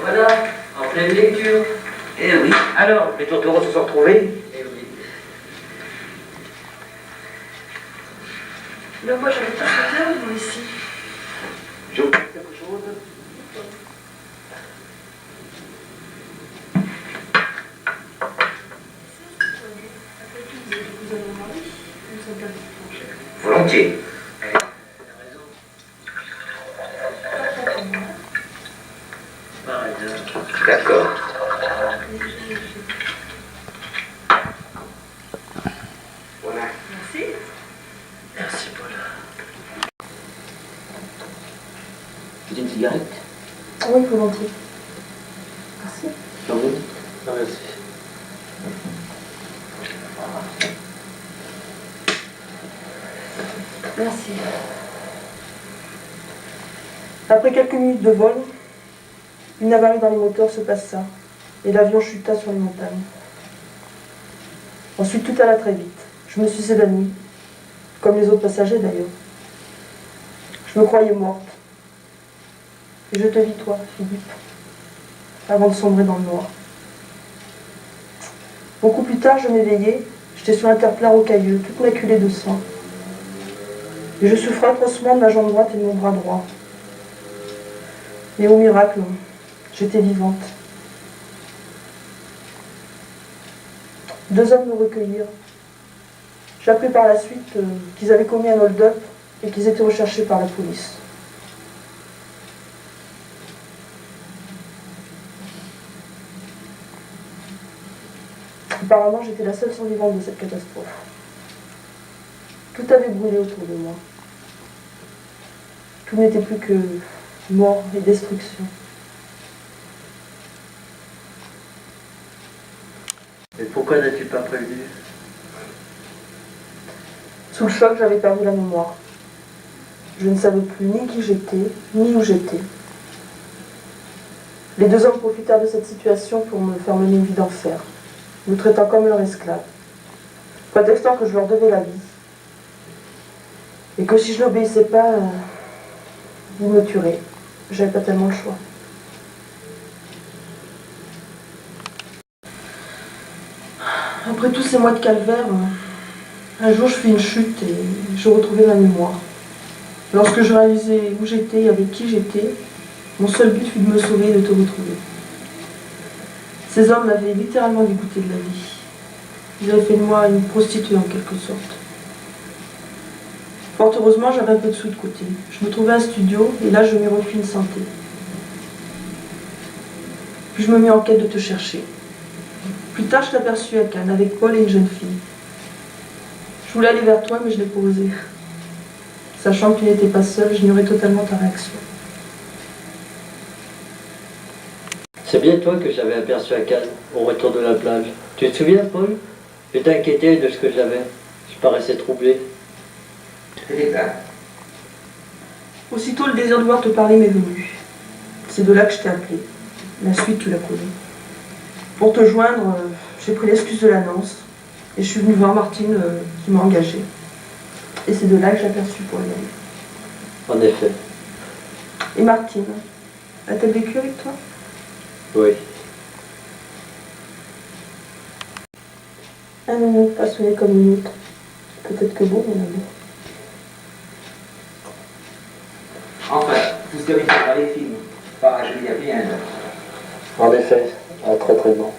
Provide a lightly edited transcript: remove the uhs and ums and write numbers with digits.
voilà, en pleine lecture. Eh oui. Alors, les tourtereaux se sont retrouvés? Eh oui. Ben moi j'avais pas souhaité vous ici. Je vous dis quelque chose? Volontiers. D'accord. Voilà. Merci. Merci, Paul. C'est une cigarette? Oui, volontiers. Merci. J'en veux? Non, merci. Merci. Après quelques minutes de vol, une avarie dans les moteurs se passa et l'avion chuta sur les montagnes. Ensuite, tout alla très vite. Je me suis évanouie, comme les autres passagers d'ailleurs. Je me croyais morte. Et je te vis, toi, Philippe, avant de sombrer dans le noir. Beaucoup plus tard, je m'éveillai, j'étais sur un terre-plein rocailleux, toute maculée de sang. Et je souffrais atrocement de ma jambe droite et de mon bras droit. Mais au miracle, j'étais vivante. 2 hommes me recueillirent. J'appris par la suite qu'ils avaient commis un hold-up et qu'ils étaient recherchés par la police. Apparemment, j'étais la seule survivante de cette catastrophe. Tout avait brûlé autour de moi. Tout n'était plus que mort et destruction. Et pourquoi n'as-tu pas prévenu? Sous le choc, j'avais perdu la mémoire. Je ne savais plus ni qui j'étais, ni où j'étais. Les 2 hommes profitèrent de cette situation pour me faire mener une vie d'enfer, me traitant comme leur esclave, prétextant que je leur devais la vie, et que si je n'obéissais pas, ils me tueraient. J'avais pas tellement le choix. Après tous ces mois de calvaire, un jour je fis une chute et je retrouvai ma mémoire. Lorsque je réalisais où j'étais et avec qui j'étais, mon seul but fut de me sauver et de te retrouver. Ces hommes m'avaient littéralement dégoûté de la vie. Ils avaient fait de moi une prostituée en quelque sorte. Fort heureusement, j'avais un peu de sous de côté. Je me trouvais un studio et là je m'y refis une santé. Puis je me mis en quête de te chercher. Plus tard, je t'aperçus à Cannes avec Paul et une jeune fille. Je voulais aller vers toi, mais je n'ai pas osé. Sachant que tu n'étais pas seule, j'ignorais totalement ta réaction. C'est bien toi que j'avais aperçu à Cannes, au retour de la plage. Tu te souviens, Paul? J'étais inquiété de ce que j'avais. Je paraissais troublé. C'est exact. Aussitôt, le désir de voir te parler m'est venu. C'est de là que je t'ai appelé. La suite, tu la connais. Pour te joindre, j'ai pris l'excuse de l'annonce et je suis venue voir Martine qui m'a engagée. Et c'est de là que j'ai aperçu Paul. En effet. Et Martine, a-t-elle vécu avec toi? Oui. Un amour passionné comme une autre. Peut-être que beau, mon amour. Enfin, tout ce que vient par les films, par Julia Vienne. En effet, très très bon.